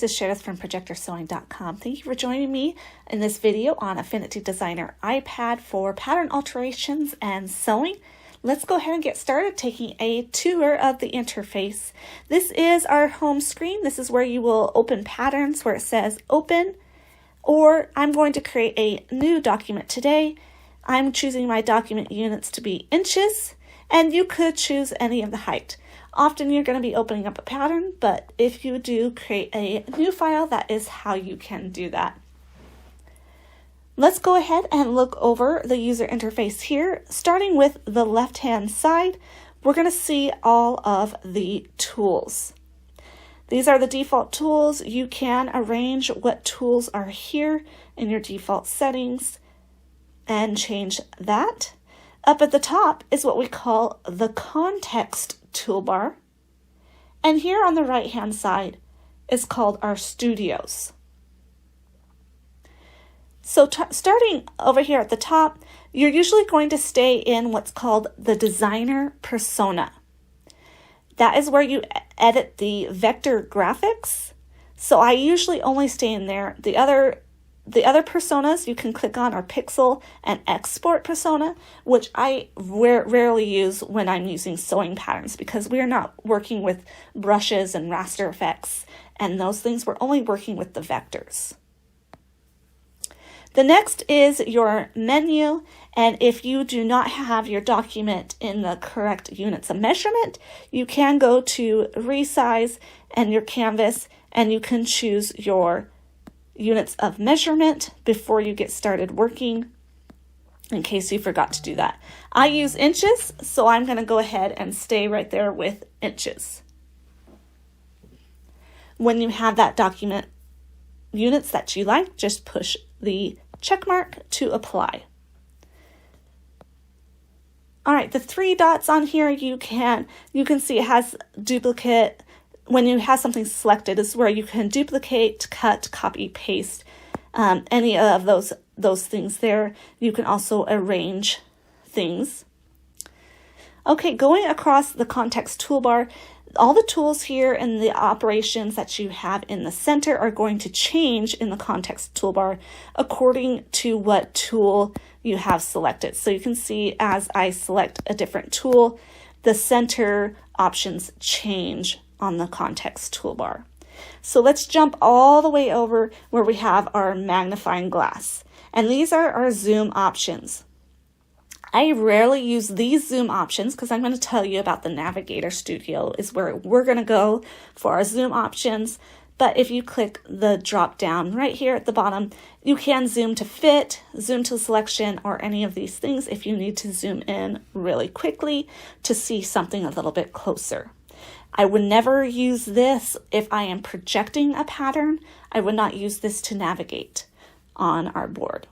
this is Sherith from ProjectorSewing.com. Thank you for joining me in this video on Affinity Designer iPad for pattern alterations and sewing. Let's go ahead and get started taking a tour of the interface. This is our home screen. This is where you will open patterns where it says open, or I'm going to create a new document today. I'm choosing my document units to be inches, and you could choose any of the height. Often you're going to be opening up a pattern, but if you do create a new file, that is how you can do that. Let's go ahead and look over the user interface here. Starting with the left-hand side, we're going to see all of the tools. These are the default tools. You can arrange what tools are here in your default settings and change that. Up at the top is what we call the context toolbar, and here on the right hand side is called our studios. So starting over here at the top, you're usually going to stay in what's called the designer persona. That is where you edit the vector graphics. So I usually only stay in there. The other personas you can click on are Pixel and Export Persona, which I rarely use when I'm using sewing patterns because we are not working with brushes and raster effects and those things. We're only working with the vectors. The next is your menu, and if you do not have your document in the correct units of measurement, you can go to Resize and your canvas, and you can choose your units of measurement before you get started working, in case you forgot to do that. I use inches, so I'm going to go ahead and stay right there with inches. When you have that document units that you like, just push the check mark to apply. All right, the three dots on here, you can see it has duplicate. When you have something selected is where you can duplicate, cut, copy, paste, any of those things there. You can also arrange things. Okay, going across the context toolbar, all the tools here and the operations that you have in the center are going to change in the context toolbar according to what tool you have selected. So you can see as I select a different tool, the center options change on the context toolbar. So let's jump all the way over where we have our magnifying glass. And these are our zoom options. I rarely use these zoom options because I'm going to tell you about the Navigator Studio is where we're going to go for our zoom options. But if you click the drop down right here at the bottom, you can zoom to fit, zoom to selection, or any of these things if you need to zoom in really quickly to see something a little bit closer. I would never use this if I am projecting a pattern. I would not use this to navigate on our board.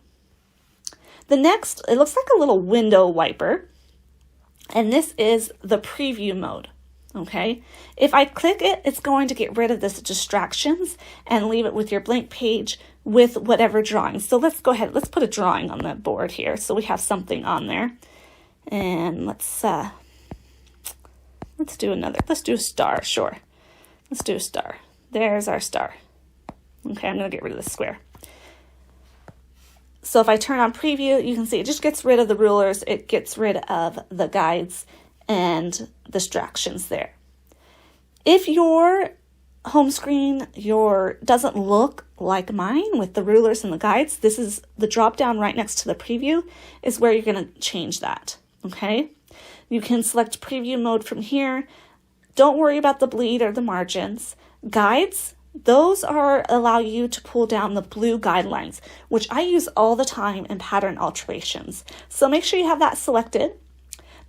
The next, it looks like a little window wiper, and this is the preview mode, okay? If I click it, it's going to get rid of this distractions and leave it with your blank page with whatever drawing. So let's go ahead, let's put a drawing on the board here so we have something on there. And let's do a star, sure. Let's do a star. There's our star. Okay, I'm gonna get rid of the square. So if I turn on preview, you can see it just gets rid of the rulers, it gets rid of the guides and distractions there. If your home screen doesn't look like mine with the rulers and the guides, this is the drop down right next to the preview is where you're gonna change that, okay? You can select preview mode from here. Don't worry about the bleed or the margins. Guides, those allow you to pull down the blue guidelines, which I use all the time in pattern alterations. So make sure you have that selected.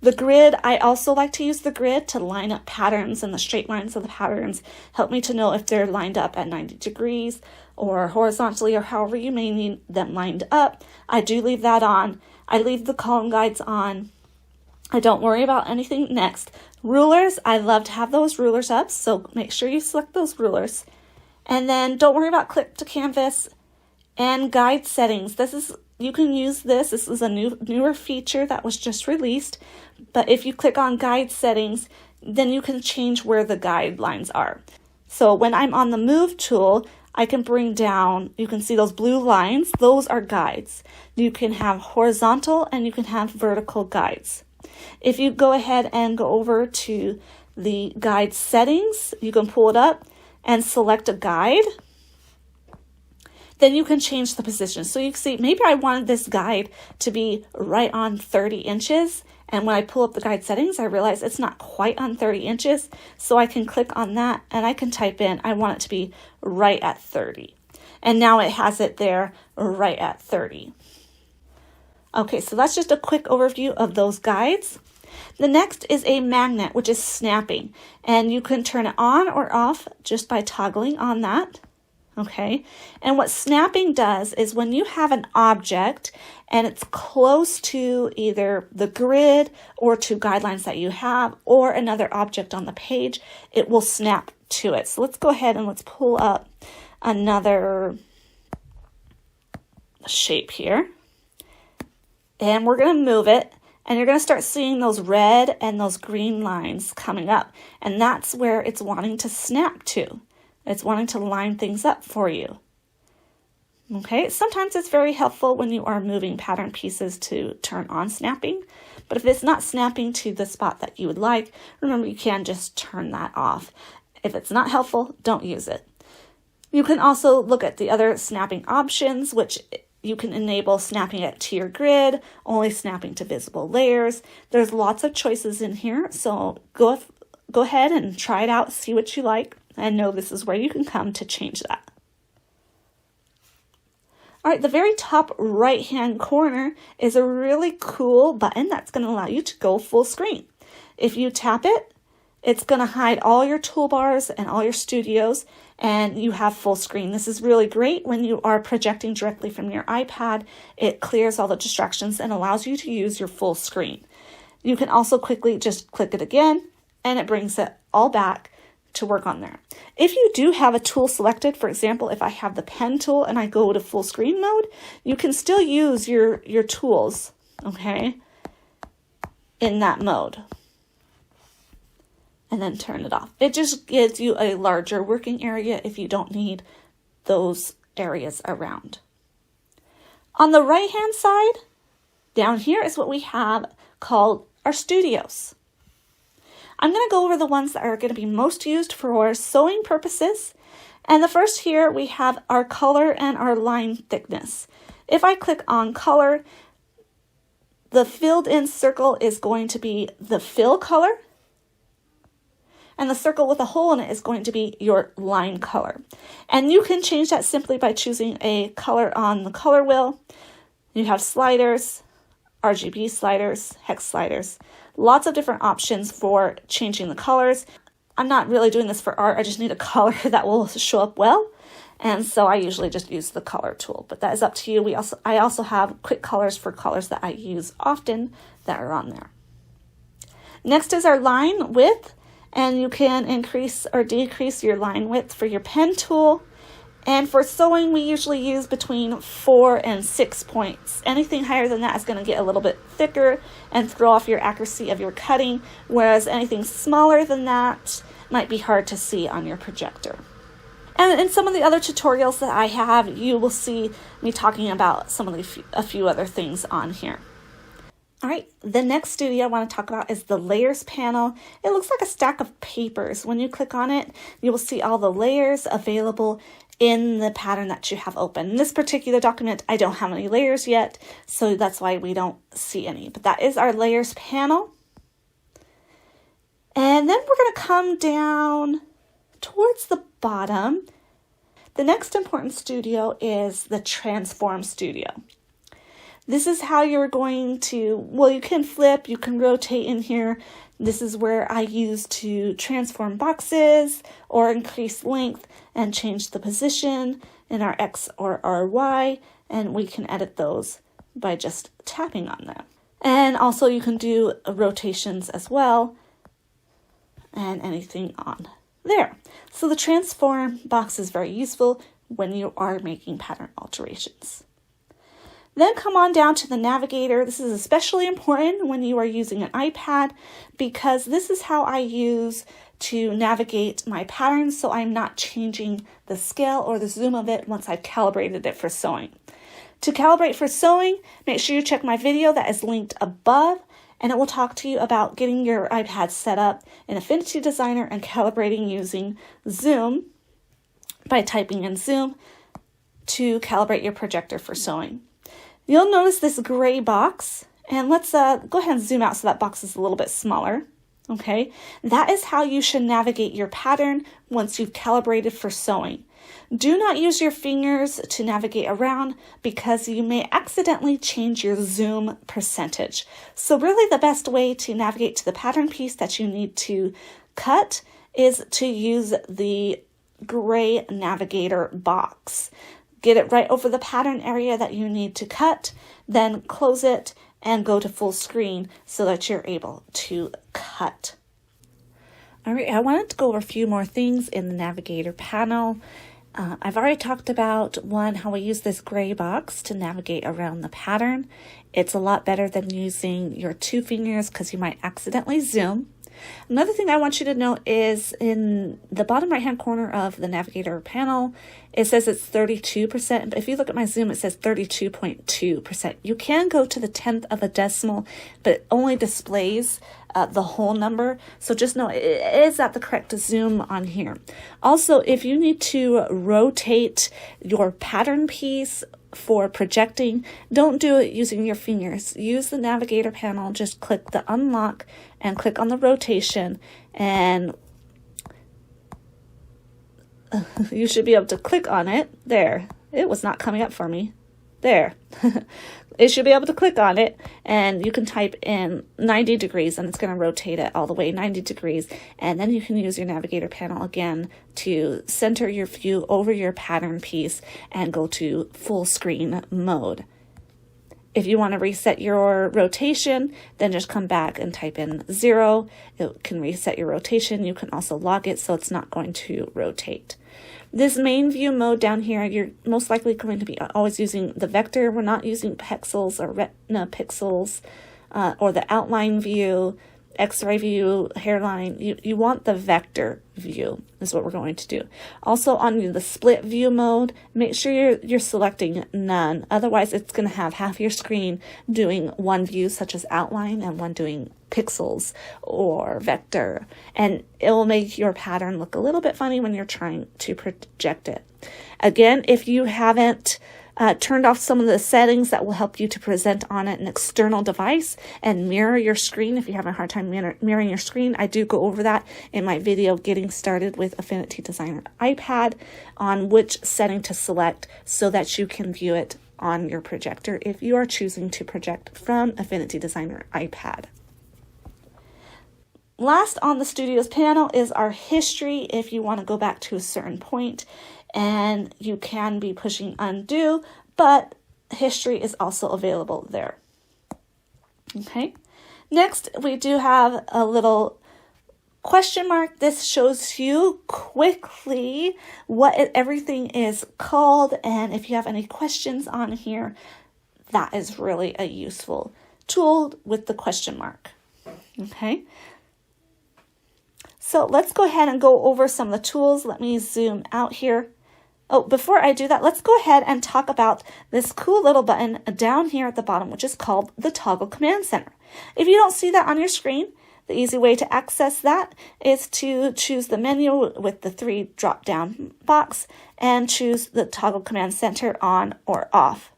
The grid, I also like to use the grid to line up patterns, and the straight lines of the patterns help me to know if they're lined up at 90 degrees or horizontally or however you may need them lined up. I do leave that on. I leave the column guides on. I don't worry about anything next. Rulers, I love to have those rulers up, so make sure you select those rulers. And then don't worry about clip to canvas and guide settings. You can use this. This is a newer feature that was just released. But if you click on guide settings, then you can change where the guidelines are. So when I'm on the Move tool, I can bring down, you can see those blue lines, those are guides. You can have horizontal and you can have vertical guides. If you go ahead and go over to the guide settings, you can pull it up and select a guide. Then you can change the position. So you can see, maybe I wanted this guide to be right on 30 inches. And when I pull up the guide settings, I realize it's not quite on 30 inches. So I can click on that and I can type in, I want it to be right at 30. And now it has it there right at 30. Okay, so that's just a quick overview of those guides. The next is a magnet, which is snapping. And you can turn it on or off just by toggling on that. Okay, and what snapping does is when you have an object and it's close to either the grid or to guidelines that you have or another object on the page, it will snap to it. So let's go ahead and let's pull up another shape here. And we're going to move it, and you're going to start seeing those red and those green lines coming up. And that's where it's wanting to snap to. It's wanting to line things up for you. Okay, sometimes it's very helpful when you are moving pattern pieces to turn on snapping. But if it's not snapping to the spot that you would like, remember you can just turn that off. If it's not helpful, don't use it. You can also look at the other snapping options, which you can enable snapping it to your grid, only snapping to visible layers. There's lots of choices in here, so go ahead and try it out, see what you like, and know this is where you can come to change that. All right, the very top right-hand corner is a really cool button that's going to allow you to go full screen. If you tap it, it's going to hide all your toolbars and all your studios, and you have full screen. This is really great when you are projecting directly from your iPad. It clears all the distractions and allows you to use your full screen. You can also quickly just click it again, and it brings it all back to work on there. If you do have a tool selected, for example, if I have the pen tool and I go to full screen mode, you can still use your tools, okay, in that mode. And then turn it off. It just gives you a larger working area if you don't need those areas around. On the right hand side, down here is what we have called our studios. I'm going to go over the ones that are going to be most used for sewing purposes. And the first here, we have our color and our line thickness. If I click on color, the filled in circle is going to be the fill color. And the circle with a hole in it is going to be your line color. And you can change that simply by choosing a color on the color wheel. You have sliders, RGB sliders, hex sliders. Lots of different options for changing the colors. I'm not really doing this for art. I just need a color that will show up well. And so I usually just use the color tool, but that is up to you. I also have quick colors for colors that I use often that are on there. Next is our line width, and you can increase or decrease your line width for your pen tool. And for sewing, we usually use between 4 and 6 points. Anything higher than that is going to get a little bit thicker and throw off your accuracy of your cutting, whereas anything smaller than that might be hard to see on your projector. And in some of the other tutorials that I have, you will see me talking about a few other things on here. All right, the next studio I want to talk about is the layers panel. It looks like a stack of papers. When you click on it, you will see all the layers available in the pattern that you have open. In this particular document, I don't have any layers yet, so that's why we don't see any. But that is our layers panel. And then we're going to come down towards the bottom. The next important studio is the transform studio. This is how you're going to, well, you can flip, you can rotate in here. This is where I use to transform boxes or increase length and change the position in our X or our Y, and we can edit those by just tapping on them. And also you can do rotations as well and anything on there. So the transform box is very useful when you are making pattern alterations. Then come on down to the Navigator. This is especially important when you are using an iPad because this is how I use to navigate my pattern so I'm not changing the scale or the zoom of it once I've calibrated it for sewing. To calibrate for sewing, make sure you check my video that is linked above, and it will talk to you about getting your iPad set up in Affinity Designer and calibrating using Zoom by typing in Zoom to calibrate your projector for sewing. You'll notice this gray box, and let's go ahead and zoom out so that box is a little bit smaller. Okay, that is how you should navigate your pattern once you've calibrated for sewing. Do not use your fingers to navigate around because you may accidentally change your zoom percentage. So really the best way to navigate to the pattern piece that you need to cut is to use the gray Navigator box. Get it right over the pattern area that you need to cut, then close it and go to full screen so that you're able to cut. All right, I wanted to go over a few more things in the Navigator panel. I've already talked about how we use this gray box to navigate around the pattern. It's a lot better than using your two fingers because you might accidentally zoom. Another thing I want you to note is in the bottom right hand corner of the Navigator panel, it says it's 32%, but if you look at my zoom, it says 32.2%. You can go to the 10th of a decimal, but it only displays the whole number. So just know it is at the correct zoom on here. Also, if you need to rotate your pattern piece for projecting, don't do it using your fingers. Use the Navigator panel, just click the unlock and click on the rotation, and you should be able to click on it. There, it was not coming up for me. There. It should be able to click on it, and you can type in 90 degrees and it's going to rotate it all the way 90 degrees, and then you can use your Navigator panel again to center your view over your pattern piece and go to full screen mode. If you want to reset your rotation, then just come back and type in 0. It can reset your rotation. You can also log it so it's not going to rotate. This main view mode down here, you're most likely going to be always using the vector. We're not using pixels or retina pixels or the outline view, X-ray view, hairline. You want the vector view is what we're going to do. Also on the split view mode, make sure you're selecting none. Otherwise, it's going to have half your screen doing one view such as outline and one doing pixels or vector, and it will make your pattern look a little bit funny when you're trying to project it. Again, if you haven't turned off some of the settings that will help you to present on an external device and mirror your screen, if you have a hard time mirroring your screen, I do go over that in my video Getting Started with Affinity Designer iPad on which setting to select so that you can view it on your projector if you are choosing to project from Affinity Designer iPad. Last on the Studios panel is our history if you want to go back to a certain point, and you can be pushing undo, but history is also available there. Okay, next we do have a little question mark. This shows you quickly what everything is called, and if you have any questions on here, that is really a useful tool with the question mark. Okay. So let's go ahead and go over some of the tools. Let me zoom out here. Oh, before I do that, let's go ahead and talk about this cool little button down here at the bottom, which is called the Toggle Command Center. If you don't see that on your screen, the easy way to access that is to choose the menu with the 3 drop-down box and choose the Toggle Command Center on or off.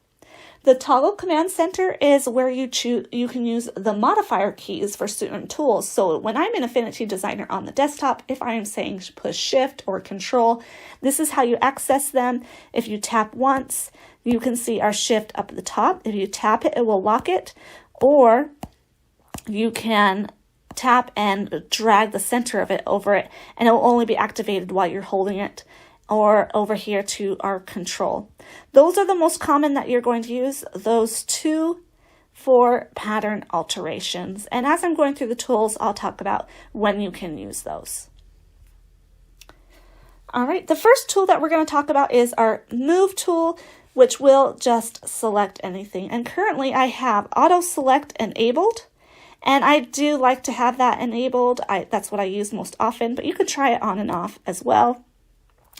The Toggle Command Center is where you can use the modifier keys for certain tools. So when I'm in Affinity Designer on the desktop, if I am saying push Shift or Control, this is how you access them. If you tap once, you can see our Shift up at the top. If you tap it, it will lock it, or you can tap and drag the center of it over it, and it will only be activated while you're holding it, or over here to our Control. Those are the most common that you're going to use, those two for pattern alterations. And as I'm going through the tools, I'll talk about when you can use those. All right, the first tool that we're going to talk about is our Move tool, which will just select anything. And currently I have Auto Select enabled, And I do like to have that enabled. That's what I use most often, but you could try it on and off as well.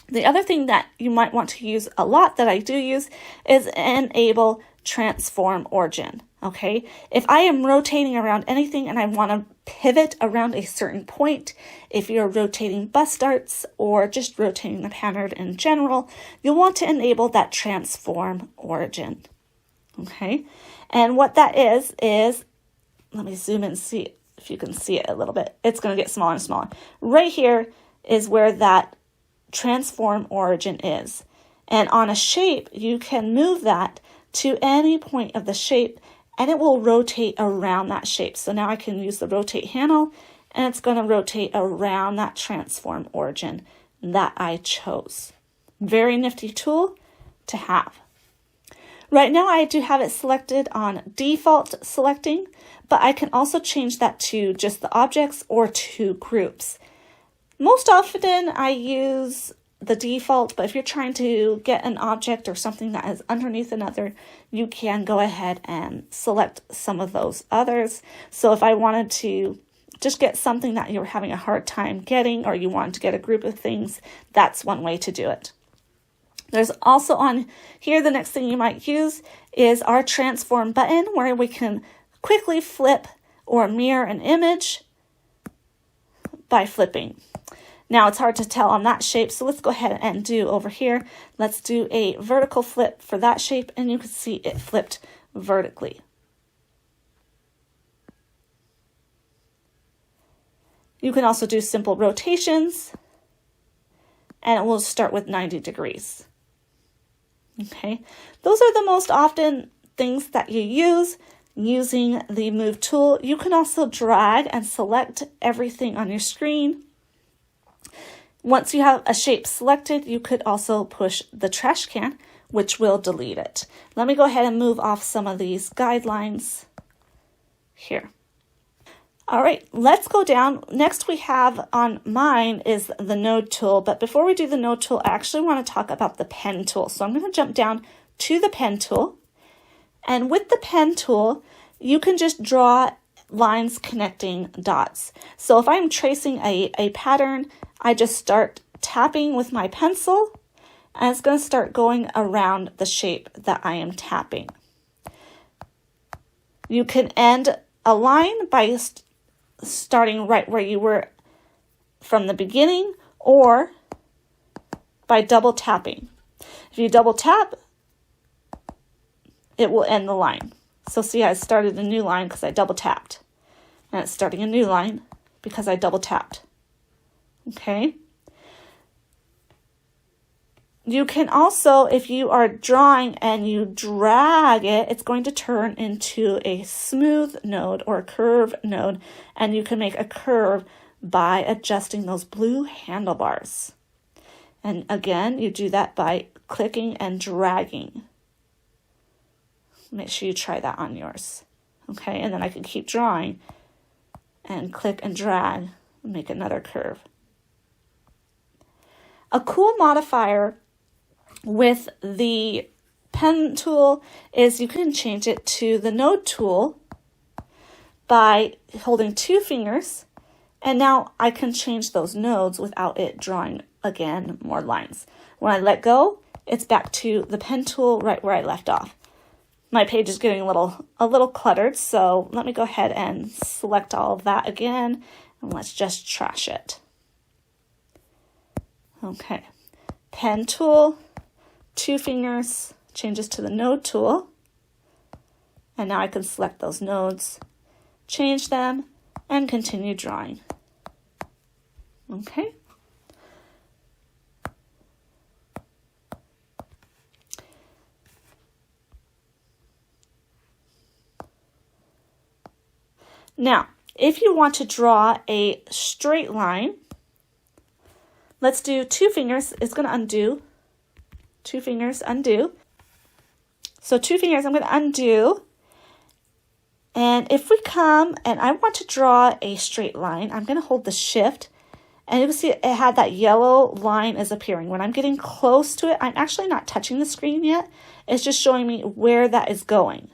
The other thing that you might want to use a lot that I do use is enable transform origin. Okay, if I am rotating around anything and I want to pivot around a certain point, if you're rotating bust darts or just rotating the pattern in general, you'll want to enable that transform origin. Okay, and what that is, let me zoom in and see if you can see it a little bit. It's going to get smaller and smaller. Right here is where that transform origin is. And on a shape, you can move that to any point of the shape and it will rotate around that shape. So now I can use the rotate handle and it's going to rotate around that transform origin that I chose. Very nifty tool to have. Right now I do have it selected on default selecting, but I can also change that to just the objects or to groups. Most often I use the default, but if you're trying to get an object or something that is underneath another, you can go ahead and select some of those others. So if I wanted to just get something that you're having a hard time getting, or you want to get a group of things, that's one way to do it. There's also on here, the next thing you might use is our transform button, where we can quickly flip or mirror an image by flipping. Now it's hard to tell on that shape, so let's go ahead and do over here. Let's do a vertical flip for that shape, and you can see it flipped vertically. You can also do simple rotations, and it will start with 90 degrees. Okay, those are the most often things that you use using the Move tool. You can also drag and select everything on your screen. Once you have a shape selected, you could also push the trash can, which will delete it. Let me go ahead and move off some of these guidelines here. All right, let's go down. Next we have on mine is the node tool, but before we do the node tool, I actually want to talk about the pen tool. So I'm going to jump down to the pen tool. And with the pen tool, you can just draw lines connecting dots. So if I'm tracing a pattern, I just start tapping with my pencil, and it's going to start going around the shape that I am tapping. You can end a line by starting right where you were from the beginning, or by double tapping. If you double tap, it will end the line. So see, I started a new line because I double tapped. And it's starting a new line because I double tapped. Okay. You can also, if you are drawing and you drag it, it's going to turn into a smooth node or a curve node, and you can make a curve by adjusting those blue handlebars. And again, you do that by clicking and dragging. Make sure you try that on yours. Okay, and then I can keep drawing and click and drag and make another curve. A cool modifier with the pen tool is you can change it to the node tool by holding two fingers, and now I can change those nodes without it drawing again more lines. When I let go, it's back to the pen tool right where I left off. My page is getting a little cluttered, so let me go ahead and select all of that again, and let's just trash it. Okay, pen tool, two fingers, changes to the node tool, and now I can select those nodes, change them, and continue drawing. Okay. Now, if you want to draw a straight line, let's do two fingers. It's going to undo. Two fingers, undo. So two fingers, I'm going to undo. And if we come and I want to draw a straight line, I'm going to hold the shift. And you can see it had that yellow line is appearing. When I'm getting close to it, I'm actually not touching the screen yet. It's just showing me where that is going.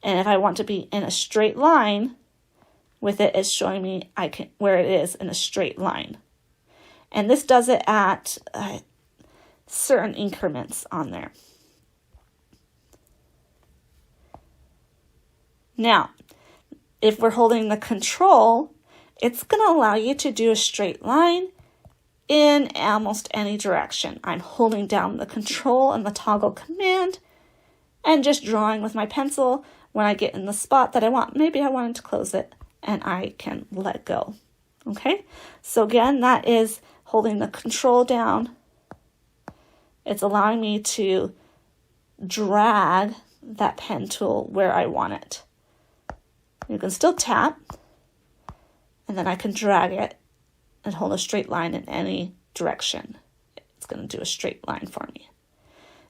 And if I want to be in a straight line, with it, it's showing me where it is in a straight line. And this does it at certain increments on there. Now, if we're holding the control, it's going to allow you to do a straight line in almost any direction. I'm holding down the control and the toggle command and just drawing with my pencil when I get in the spot that I want. Maybe I wanted to close it and I can let go. Okay, so again, that is holding the control down. It's allowing me to drag that pen tool where I want it. You can still tap, and then I can drag it and hold a straight line in any direction. It's going to do a straight line for me.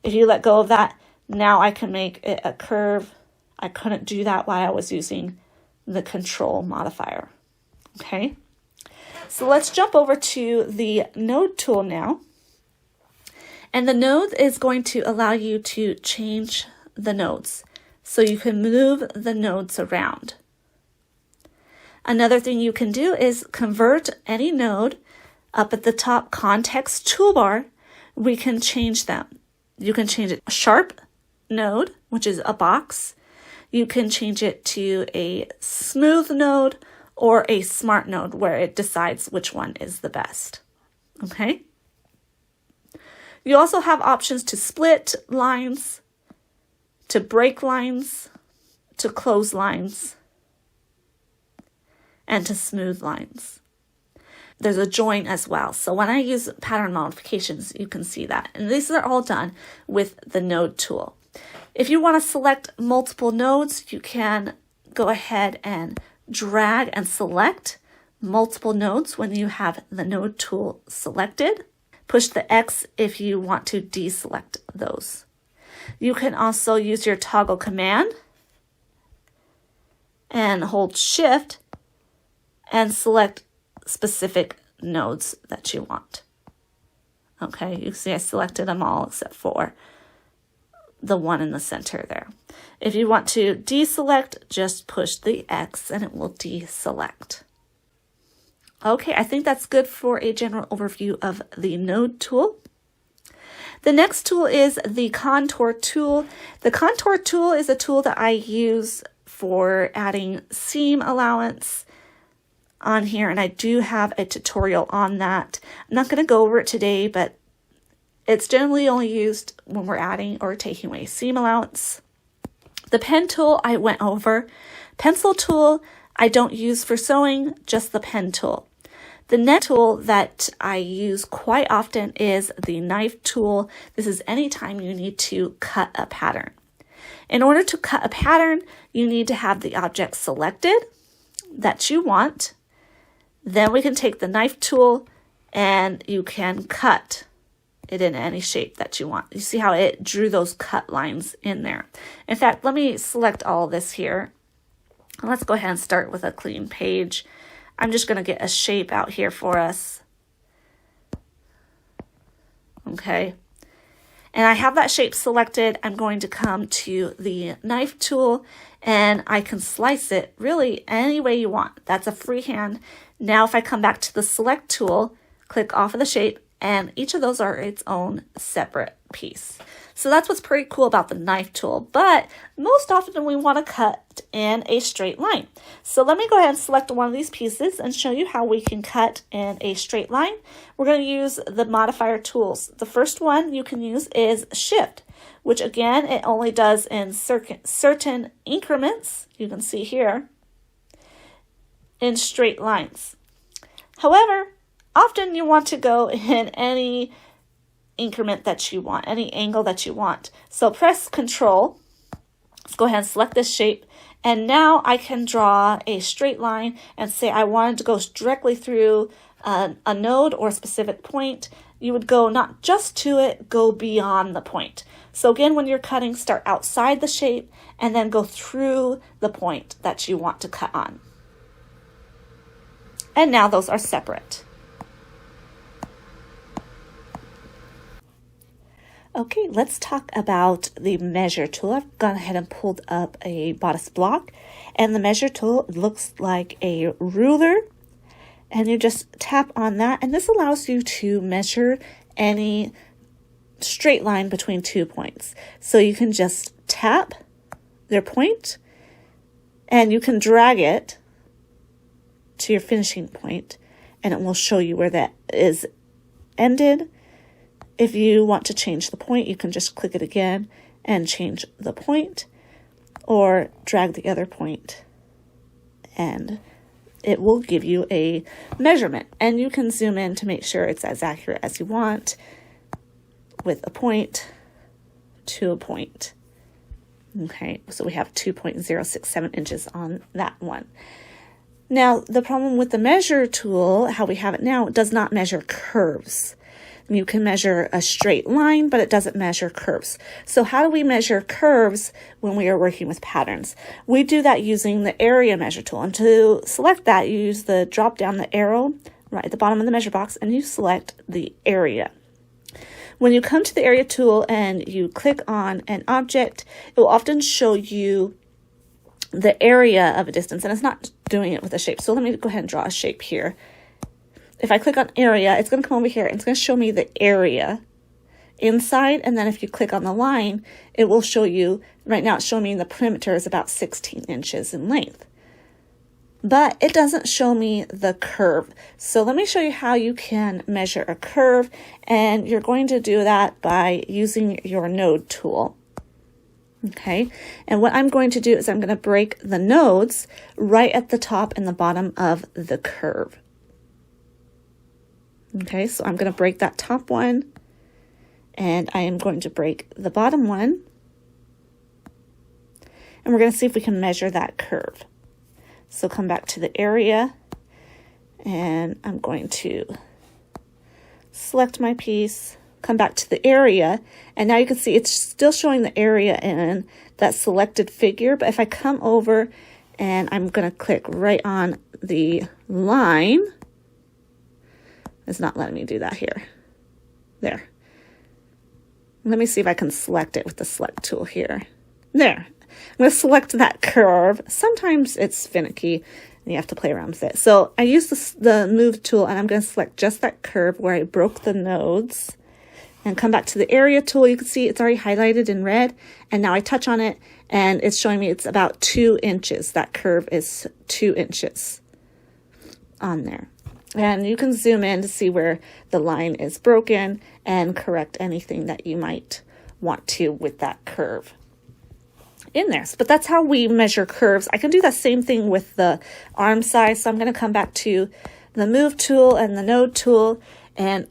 If you let go of that, now I can make it a curve. I couldn't do that while I was using the control modifier. Okay, so let's jump over to the node tool now. And the node is going to allow you to change the nodes, so you can move the nodes around. Another thing you can do is convert any node. Up at the top context toolbar, we can change them. You can change it a sharp node, which is a box. You can change it to a smooth node or a smart node where it decides which one is the best. Okay? You also have options to split lines, to break lines, to close lines, and to smooth lines. There's a join as well. So when I use pattern modifications, you can see that. And these are all done with the node tool. If you want to select multiple nodes, you can go ahead and drag and select multiple nodes when you have the node tool selected. Push the X if you want to deselect those. You can also use your toggle command and hold Shift and select specific nodes that you want. Okay, you see I selected them all except for the one in the center there. If you want to deselect, just push the X and it will deselect. Okay, I think that's good for a general overview of the node tool. The next tool is the contour tool. The contour tool is a tool that I use for adding seam allowance on here, and I do have a tutorial on that. I'm not going to go over it today, but it's generally only used when we're adding or taking away seam allowance. The pen tool I went over. Pencil tool I don't use for sewing, just the pen tool. The next tool that I use quite often is the knife tool. This is anytime you need to cut a pattern. In order to cut a pattern, you need to have the object selected that you want. Then we can take the knife tool and you can cut it in any shape that you want. You see how it drew those cut lines in there. In fact, let me select all this here. Let's go ahead and start with a clean page. I'm just going to get a shape out here for us. Okay. And I have that shape selected. I'm going to come to the knife tool and I can slice it really any way you want. That's a freehand. Now if I come back to the select tool, click off of the shape, and each of those are its own separate piece. So that's what's pretty cool about the knife tool, but most often we want to cut in a straight line. So let me go ahead and select one of these pieces and show you how we can cut in a straight line. We're going to use the modifier tools. The first one you can use is Shift, which again, it only does in certain increments, you can see here, in straight lines. However, often you want to go in any increment that you want, any angle that you want. So press Control. Let's go ahead and select this shape. And now I can draw a straight line and say I wanted to go directly through a node or a specific point. You would go not just to it, go beyond the point. So again, when you're cutting, start outside the shape and then go through the point that you want to cut on. And now those are separate. Okay, let's talk about the measure tool. I've gone ahead and pulled up a bodice block, and the measure tool looks like a ruler, and you just tap on that, and this allows you to measure any straight line between 2 points. So you can just tap their point, and you can drag it to your finishing point, and it will show you where that is ended. If you want to change the point, you can just click it again and change the point, or drag the other point, and it will give you a measurement. And you can zoom in to make sure it's as accurate as you want with a point to a point. Okay, so we have 2.067 inches on that one. Now, the problem with the measure tool, how we have it now, it does not measure curves. You can measure a straight line, but it doesn't measure curves. So how do we measure curves when we are working with patterns? We do that using the area measure tool. And to select that, you use the drop down the arrow right at the bottom of the measure box, and you select the area. When you come to the area tool and you click on an object, it will often show you the area of a distance, and it's not doing it with a shape. So let me go ahead and draw a shape here. If I click on area, it's going to come over here and it's going to show me the area inside. And then if you click on the line, it will show you, right now it's showing me the perimeter is about 16 inches in length. But it doesn't show me the curve. So let me show you how you can measure a curve. And you're going to do that by using your node tool. Okay, and what I'm going to do is I'm going to break the nodes right at the top and the bottom of the curve. Okay, so I'm going to break that top one, and I am going to break the bottom one, and we're going to see if we can measure that curve. So come back to the area, and I'm going to select my piece, come back to the area, and now you can see it's still showing the area in that selected figure, but if I come over and I'm going to click right on the line, it's not letting me do that here. There. Let me see if I can select it with the select tool here. There. I'm going to select that curve. Sometimes it's finicky and you have to play around with it. So I use the move tool, and I'm going to select just that curve where I broke the nodes, and come back to the area tool. You can see it's already highlighted in red, and now I touch on it and it's showing me it's about 2 inches. That curve is 2 inches on there. And you can zoom in to see where the line is broken and correct anything that you might want to with that curve in there. But that's how we measure curves. I can do that same thing with the arm size. So I'm going to come back to the move tool and the node tool. And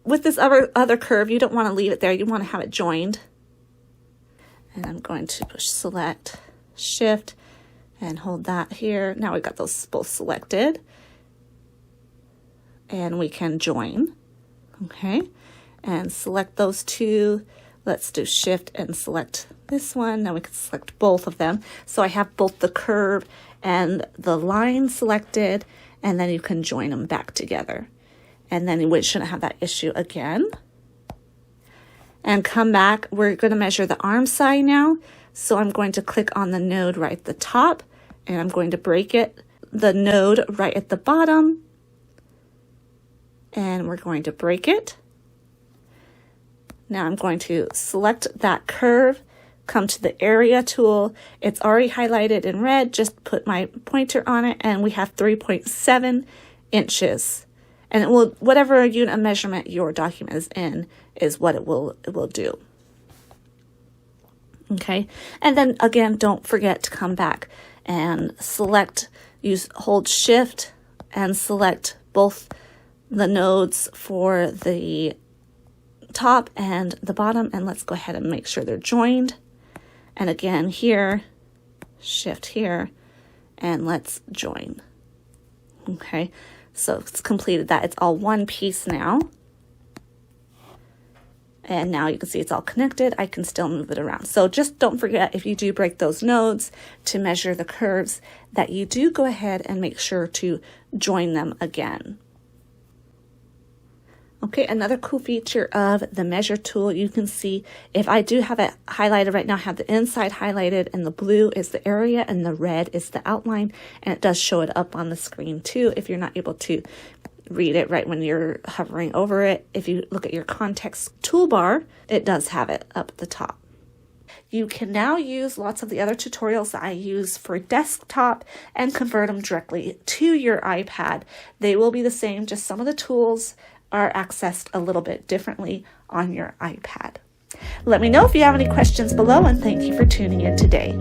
with this other curve, you don't want to leave it there. You want to have it joined. And I'm going to push select, shift, and hold that here. Now we've got those both selected. And we can join, okay, and select those two. Let's do shift and select this one. Now we can select both of them. So I have both the curve and the line selected, and then you can join them back together. And then we shouldn't have that issue again. And come back, we're going to measure the arm side now. So I'm going to click on the node right at the top, and I'm going to break it, the node right at the bottom, and we're going to break it. Now I'm going to select that curve, come to the area tool. It's already highlighted in red. Just put my pointer on it, and we have 3.7 inches. And it will, whatever unit of measurement your document is in, is what it will do. Okay, and then again, don't forget to come back and select, hold shift and select both the nodes for the top and the bottom, and let's go ahead and make sure they're joined. And again here, shift here, and let's join. Okay, so it's completed that. It's all one piece now. And now you can see it's all connected. I can still move it around. So just don't forget, if you do break those nodes to measure the curves, that you do go ahead and make sure to join them again. Okay, another cool feature of the measure tool, you can see if I do have it highlighted right now, I have the inside highlighted, and the blue is the area and the red is the outline, and it does show it up on the screen too if you're not able to read it right when you're hovering over it. If you look at your context toolbar, it does have it up at the top. You can now use lots of the other tutorials that I use for desktop and convert them directly to your iPad. They will be the same, just some of the tools are accessed a little bit differently on your iPad. Let me know if you have any questions below, and thank you for tuning in today.